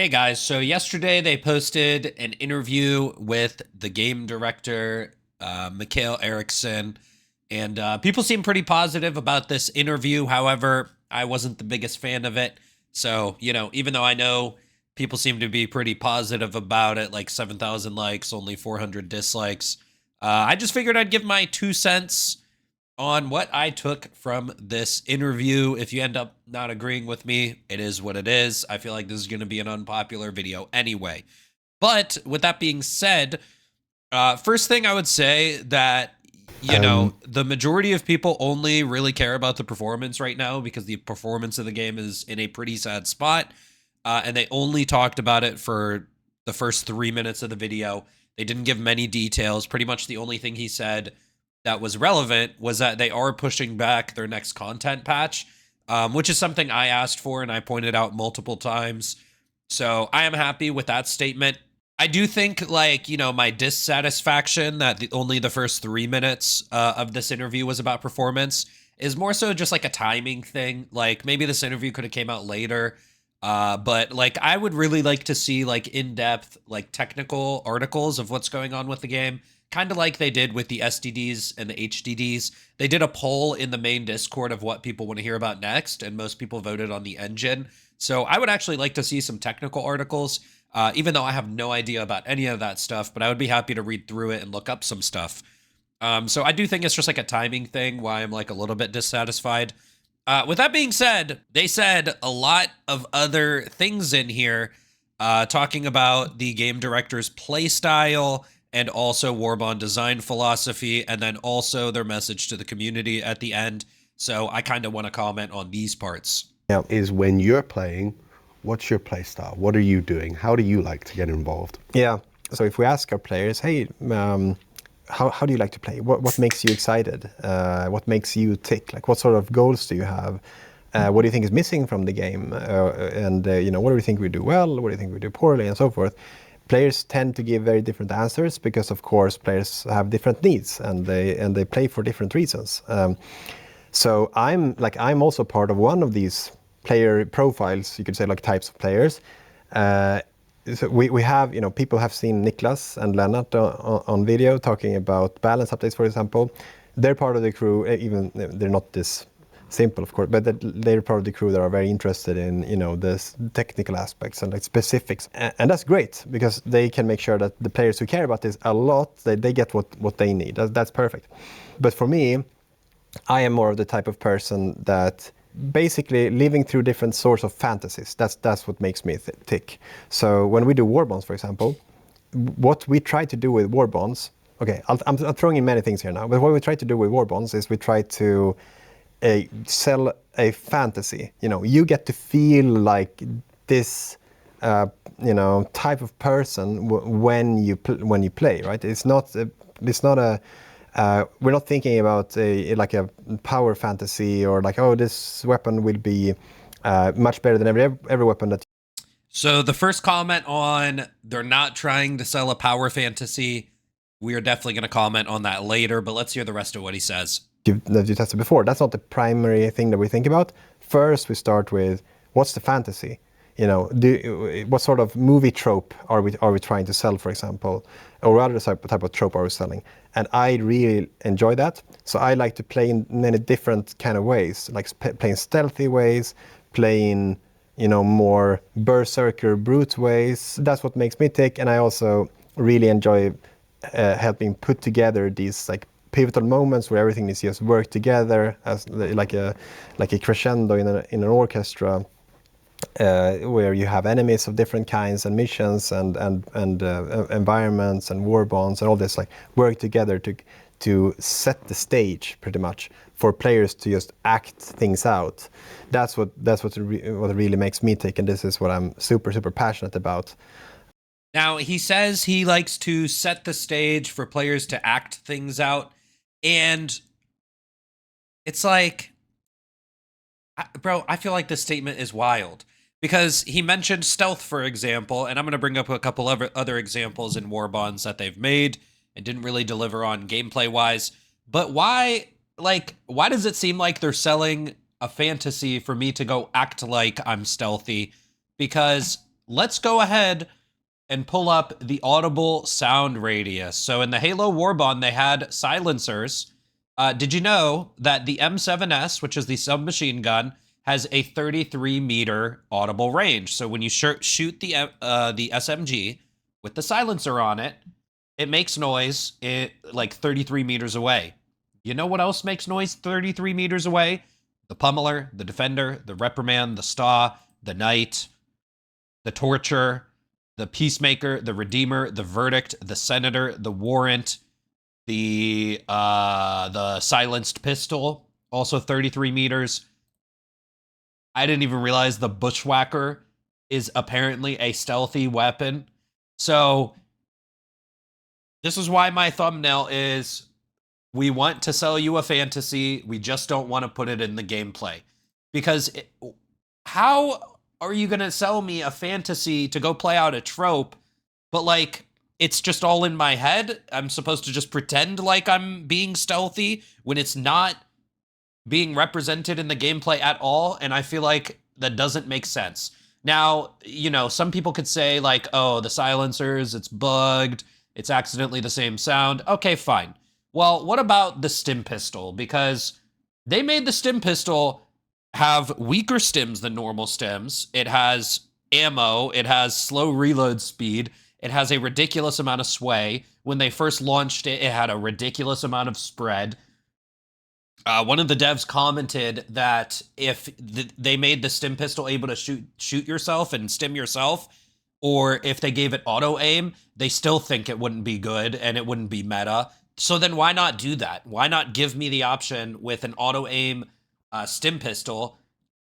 Hey guys, so yesterday they posted an interview with the game director, Mikhail Erickson, and people seem pretty positive about this interview. However, I wasn't the biggest fan of it. So, even though I know people seem to be pretty positive about it, like 7,000 likes, only 400 dislikes, I just figured I'd give my 2 cents on what I took from this interview. If you end up not agreeing with me, it is what it is. I feel like this is going to be an unpopular video anyway. But with that being said, first thing I would say that, the majority of people only really care about the performance right now because the performance of the game is in a pretty sad spot. And they only talked about it for the first 3 minutes of the video. They didn't give many details. Pretty much the only thing he said that was relevant was that they are pushing back their next content patch, which is something I asked for and I pointed out multiple times. So I am happy with that statement. I do think, my dissatisfaction that only the first 3 minutes of this interview was about performance is more so just like a timing thing. Like maybe this interview could have came out later. But I would really like to see in-depth, technical articles of what's going on with the game, kind of like they did with the SDDs and the HDDs. They did a poll in the main Discord of what people want to hear about next, and most people voted on the engine. So I would actually like to see some technical articles, even though I have no idea about any of that stuff, but I would be happy to read through it and look up some stuff. So I do think it's just a timing thing why I'm a little bit dissatisfied. With that being said, they said a lot of other things in here, talking about the game director's play style and also warbond design philosophy, and then also their message to the community at the end. So I kind of want to comment on these parts. Now, is when you're playing, what's your play style? What are you doing? How do you like to get involved? Yeah. So if we ask our players, hey, how do you like to play? What makes you excited? What makes you tick? What sort of goals do you have? What do you think is missing from the game? And what do you think we do well? What do you think we do poorly, and so forth? Players tend to give very different answers because, of course, players have different needs and they play for different reasons. So I'm also part of one of these player profiles, you could say, types of players. So we have, people have seen Niklas and Lennart on video talking about balance updates, for example. They're part of the crew, even they're not this simple, of course, but they're part of the crew that are very interested in, the technical aspects and specifics. And that's great because they can make sure that the players who care about this a lot, they get what they need. That's perfect. But for me, I am more of the type of person that basically living through different sorts of fantasies. That's what makes me tick. So when we do warbonds, for example, what we try to do with warbonds, okay, I'm throwing in many things here now, but what we try to do with warbonds is we try to sell a fantasy. You get to feel like this, type of person when you play, right? It's not a we're not thinking about a power fantasy or this weapon will be much better than every weapon that. So the first comment on they're not trying to sell a power fantasy, we are definitely going to comment on that later, but let's hear the rest of what he says. That you tested before. That's not the primary thing that we think about. First, we start with what's the fantasy. What sort of movie trope are we trying to sell, for example, or other type of trope are we selling? And I really enjoy that. So I like to play in many different kind of ways, like playing stealthy ways, playing more berserker brute ways. That's what makes me tick. And I also really enjoy helping put together these pivotal moments where everything needs to just work together as like a crescendo in an orchestra. Where you have enemies of different kinds and missions and environments and war bonds and all this work together to set the stage pretty much for players to just act things out. That's what really makes me tick, and this is what I'm super passionate about. Now, he says he likes to set the stage for players to act things out, and it's bro, I feel like this statement is wild because he mentioned stealth, for example, and I'm going to bring up a couple of other examples in warbonds that they've made and didn't really deliver on gameplay wise. But why does it seem like they're selling a fantasy for me to go act like I'm stealthy? Because let's go ahead and pull up the audible sound radius. So in the Halo Warbond, they had silencers. Did you know that the M7S, which is the submachine gun, has a 33-meter audible range? So when you shoot the SMG with the silencer on it, it makes noise like 33 meters away. You know what else makes noise 33 meters away? The Pummeler, the Defender, the Reprimand, the Staw, the Knight, the Torture, the Peacemaker, the Redeemer, the Verdict, the Senator, the Warrant, the Silenced Pistol, also 33 meters. I didn't even realize the Bushwhacker is apparently a stealthy weapon. So this is why my thumbnail is, we want to sell you a fantasy, we just don't want to put it in the gameplay. Because how are you going to sell me a fantasy to go play out a trope, but like, it's just all in my head? I'm supposed to just pretend like I'm being stealthy when it's not being represented in the gameplay at all, and I feel like that doesn't make sense. Now, you know, some people could say like, oh, the silencers, it's bugged, it's accidentally the same sound. Okay, fine. Well, what about the stim pistol? Because they made the stim pistol have weaker stims than normal stims. It has ammo, it has slow reload speed, it has a ridiculous amount of sway. When they first launched it, it had a ridiculous amount of spread. One of the devs commented that if they made the stim pistol able to shoot yourself and stim yourself, or if they gave it auto aim, they still think it wouldn't be good and it wouldn't be meta. So then why not do that? Why not give me the option with an auto aim stim pistol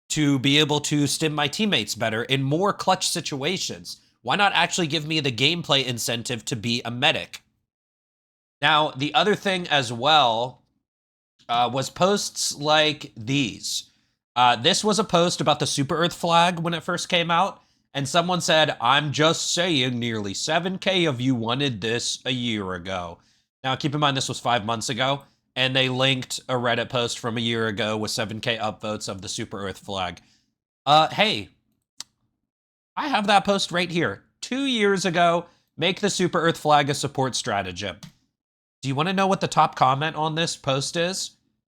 to be able to stim my teammates better in more clutch situations? Why not actually give me the gameplay incentive to be a medic? Now, the other thing as well was posts like these. This was a post about the Super Earth flag when it first came out, and someone said, I'm just saying nearly 7K of you wanted this a year ago. Now, keep in mind, this was 5 months ago, and they linked a Reddit post from a year ago with 7K upvotes of the Super Earth flag. Hey, I have that post right here. 2 years ago, make the Super Earth flag a support stratagem. Do you want to know what the top comment on this post is?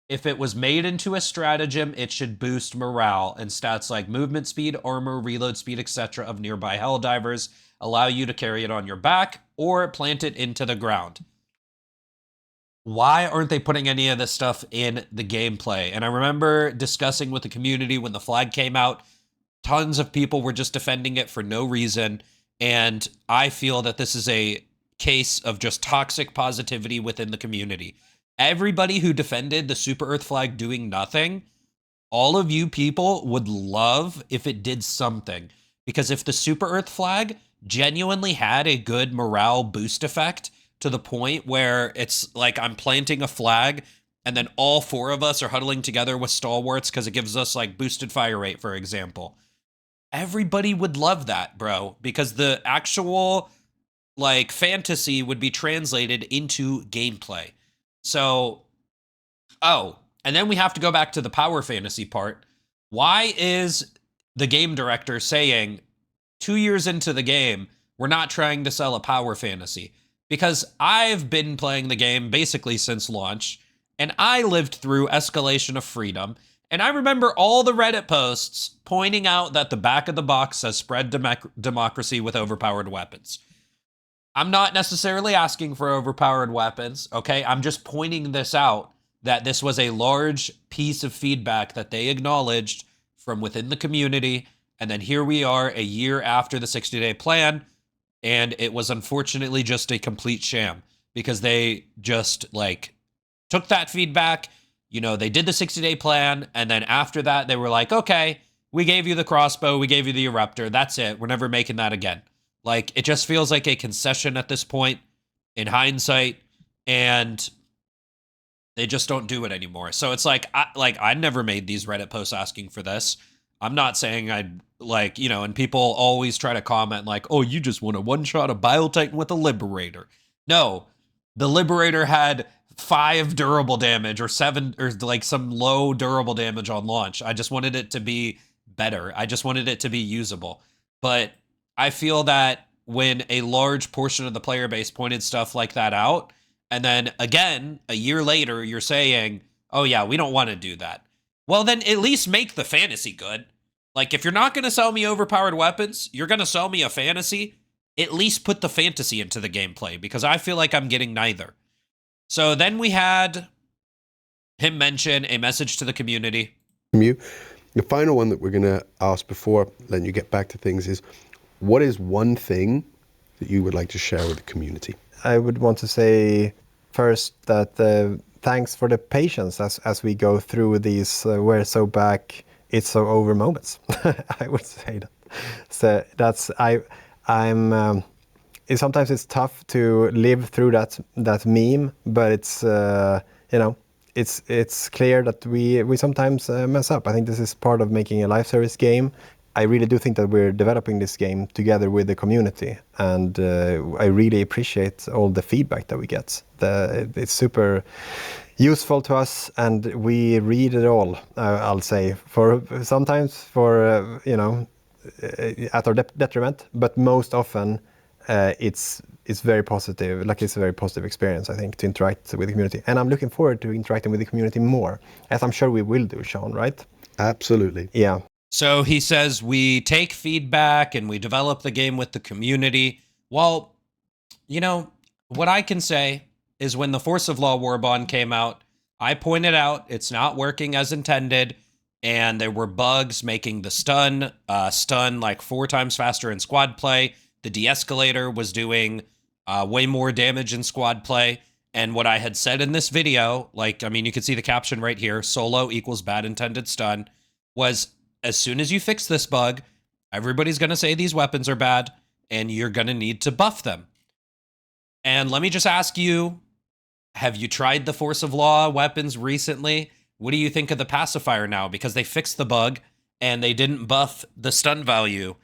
If it was made into a stratagem, it should boost morale, and stats like movement speed, armor, reload speed, etc. of nearby Helldivers allow you to carry it on your back or plant it into the ground. Why aren't they putting any of this stuff in the gameplay? And I remember discussing with the community when the flag came out, tons of people were just defending it for no reason. And I feel that this is a case of just toxic positivity within the community. Everybody who defended the Super Earth flag doing nothing, all of you people would love if it did something. Because if the Super Earth flag genuinely had a good morale boost effect, to the point where it's like I'm planting a flag and then all 4 of us are huddling together with stalwarts because it gives us like boosted fire rate, for example. Everybody would love that, bro, because the actual like fantasy would be translated into gameplay. So, oh, and then we have to go back to the power fantasy part. Why is the game director saying 2 years into the game, we're not trying to sell a power fantasy? Because I've been playing the game basically since launch, and I lived through Escalation of Freedom, and I remember all the Reddit posts pointing out that the back of the box says spread democracy with overpowered weapons. I'm not necessarily asking for overpowered weapons, okay? I'm just pointing this out, that this was a large piece of feedback that they acknowledged from within the community, and then here we are a year after the 60-day plan, and it was unfortunately just a complete sham because they just like took that feedback, you know, they did the 60-day plan. And then after that, they were like, okay, we gave you the crossbow, we gave you the eruptor. That's it. We're never making that again. Like, it just feels like a concession at this point in hindsight, and they just don't do it anymore. So it's like, I never made these Reddit posts asking for this. I'm not saying I'd like, you know, and people always try to comment like, oh, you just want a one-shot a Bile Titan with a Liberator. No, the Liberator had 5 durable damage or 7 or like some low durable damage on launch. I just wanted it to be better. I just wanted it to be usable. But I feel that when a large portion of the player base pointed stuff like that out, and then again, a year later, you're saying, oh yeah, we don't want to do that. Well, then at least make the fantasy good. Like, if you're not going to sell me overpowered weapons, you're going to sell me a fantasy, at least put the fantasy into the gameplay, because I feel like I'm getting neither. So then we had him mention a message to the community. From you, the final one that we're going to ask before letting you get back to things is, what is one thing that you would like to share with the community? I would want to say first that thanks for the patience as we go through these we're so back, it's so over moments. I would say that. So that's I'm. Sometimes it's tough to live through that meme, but it's it's clear that we sometimes mess up. I think this is part of making a live service game. I really do think that we're developing this game together with the community, and I really appreciate all the feedback that we get. It's super useful to us, and we read it all. I'll say for sometimes at our detriment, but most often it's very positive. Like, it's a very positive experience, I think, to interact with the community, and I'm looking forward to interacting with the community more, as I'm sure we will do, Sean. Right? Absolutely. Yeah. So he says we take feedback and we develop the game with the community. Well, what I can say is when the Force of Law Warbond came out, I pointed out it's not working as intended, and there were bugs making the stun like 4 times faster in squad play. The de-escalator was doing way more damage in squad play. And what I had said in this video, you can see the caption right here, solo equals bad intended stun, was as soon as you fix this bug, everybody's going to say these weapons are bad, and you're going to need to buff them. And let me just ask you, have you tried the Force of Law weapons recently? What do you think of the pacifier now? Because they fixed the bug, and they didn't buff the stun value.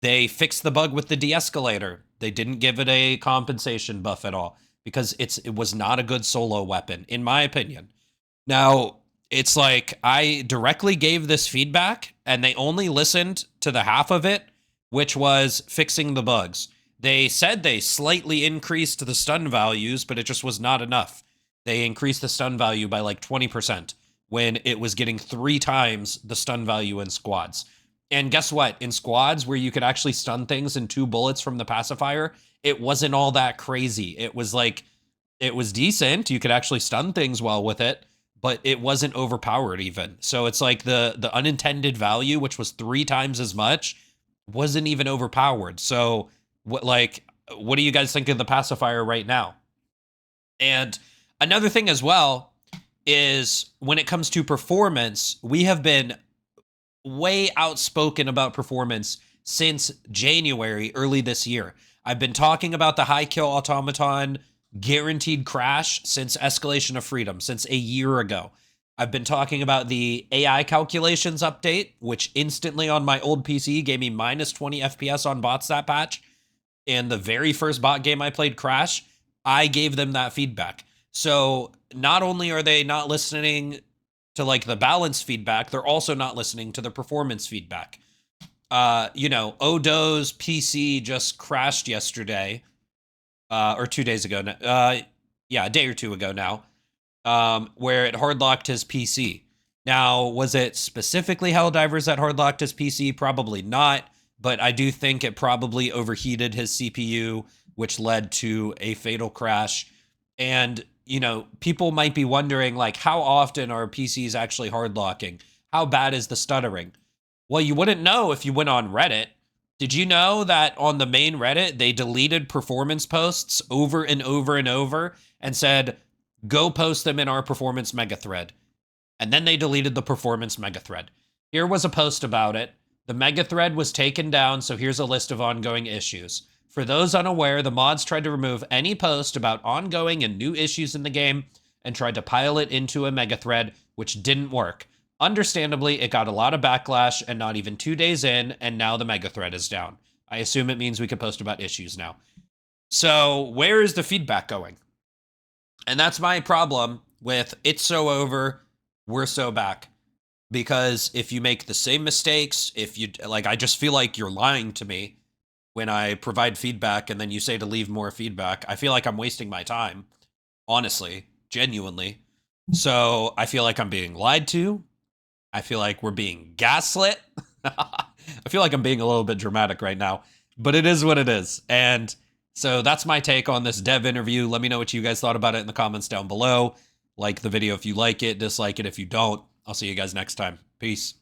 They fixed the bug with the de-escalator. They didn't give it a compensation buff at all, because it was not a good solo weapon, in my opinion. Now, it's like I directly gave this feedback, and they only listened to the half of it, which was fixing the bugs. They said they slightly increased the stun values, but it just was not enough. They increased the stun value by like 20% when it was getting 3 times the stun value in squads. And guess what? In squads where you could actually stun things in 2 bullets from the pacifier, it wasn't all that crazy. It was decent. You could actually stun things well with it, but it wasn't overpowered even. So it's like the unintended value, which was 3 times as much, wasn't even overpowered. So what do you guys think of the pacifier right now? And another thing as well is when it comes to performance, we have been way outspoken about performance since January, early this year. I've been talking about the high kill automaton guaranteed crash since Escalation of Freedom, since a year ago. I've been talking about the AI calculations update, which instantly on my old PC gave me minus 20 FPS on bots that patch. And the very first bot game I played, Crash, I gave them that feedback. So not only are they not listening to like the balance feedback, they're also not listening to the performance feedback. Odo's PC just crashed yesterday. Or 2 days ago. A day or 2 ago now, where it hardlocked his PC. Now, was it specifically Helldivers that hardlocked his PC? Probably not, but I do think it probably overheated his CPU, which led to a fatal crash. And, people might be wondering, like, how often are PCs actually hardlocking? How bad is the stuttering? Well, you wouldn't know if you went on Reddit. Did you know that on the main Reddit, they deleted performance posts over and over and over and said, go post them in our performance mega thread? And then they deleted the performance mega thread. Here was a post about it. The mega thread was taken down, so here's a list of ongoing issues. For those unaware, the mods tried to remove any post about ongoing and new issues in the game and tried to pile it into a mega thread, which didn't work. Understandably, it got a lot of backlash, and not even 2 days in, and now the mega thread is down. I assume it means we can post about issues now. So where is the feedback going? And that's my problem with it's so over, we're so back. Because if you make the same mistakes, I just feel like you're lying to me. when I provide feedback and then you say to leave more feedback. I feel like I'm wasting my time, honestly, genuinely. So I feel like I'm being lied to. I feel like we're being gaslit. I feel like I'm being a little bit dramatic right now, but it is what it is. And so that's my take on this dev interview. Let me know what you guys thought about it in the comments down below. Like the video if you like it, dislike it if you don't. I'll see you guys next time. Peace.